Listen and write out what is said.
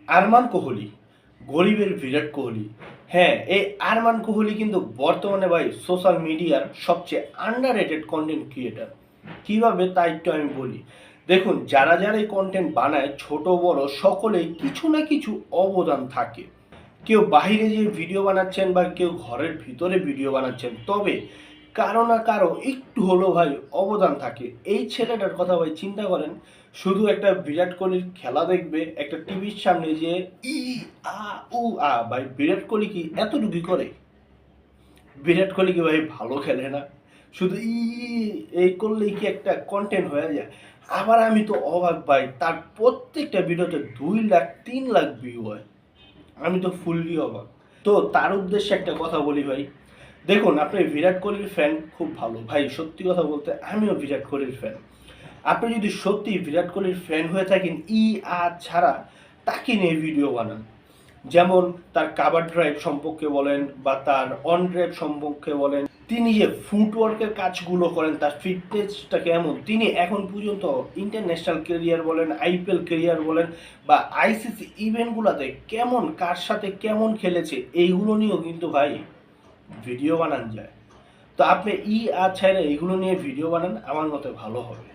আরমান কোহলি, গরিবের বিরাট কোহলি। হ্যাঁ, এই আরমান কোহলি কিন্তু বর্তমানে ভাই সোশ্যাল মিডিয়ার সবচেয়ে আন্ডাররেটেড কন্টেন্ট ক্রিয়েটার। কিভাবে তা একটু আমি বলি। দেখুন, যারা যারা এই কন্টেন্ট বানায়, ছোট বড় সকলেই কিছু না কিছু অবদান থাকে। কেউ বাইরে যেয়ে ভিডিও বানাচ্ছেন বা কেউ ঘরের ভিতরে ভিডিও বানাচ্ছেন, তবে কারো না কারো একটু হলেও ভাই অবদান থাকে। এই ছেলেটার কথা ভাই চিন্তা করেন, শুধু একটা বিরাট কোহলির খেলা দেখবে একটা টিভির সামনে যে ই আ উ আ, ভাই বিরাট কোহলি কি এতটুকুই করে? বিরাট কোহলি কি ভাই ভালো খেলে না? শুধু এই করলেই কি একটা কন্টেন্ট হয়ে যায়? আবার আমি তো অবাক ভাই, তার প্রত্যেকটা ভিডিওতে 2 লাখ 3 লাখ ভিউ হয়। আমি তো ফুললি অবাক। তো তার উদ্দেশ্যে একটা কথা বলি ভাই। দেখুন, আপনি বিরাট কোহলির ফ্যান, খুব ভালো ভাই। সত্যি কথা বলতে আমিও বিরাট কোহলির ফ্যান। আপনি যদি সত্যি বিরাট কোহলির ফ্যান হয়ে থাকেন, ছাড়া তাকে নিয়ে ভিডিও বানান। যেমন তার কাভার ড্রাইভ সম্পর্কে বলেন বা তার অন ড্রাইভ সম্পর্কে বলেন, তিনি যে ফুটওয়ার্কের কাজগুলো করেন, তার ফিটনেসটা কেমন, তিনি এখন পর্যন্ত ইন্টারন্যাশনাল কেরিয়ার বলেন, আইপিএল কেরিয়ার বলেন বা আইসিসি ইভেন্টগুলোতে কেমন, কার সাথে কেমন খেলেছে, এইগুলো নিয়েও কিন্তু ভাই ভিডিও বানান যায়। তো আপনি ছেড়ে এগুলো নিয়ে ভিডিও বানান, আমার মতে ভালো হবে।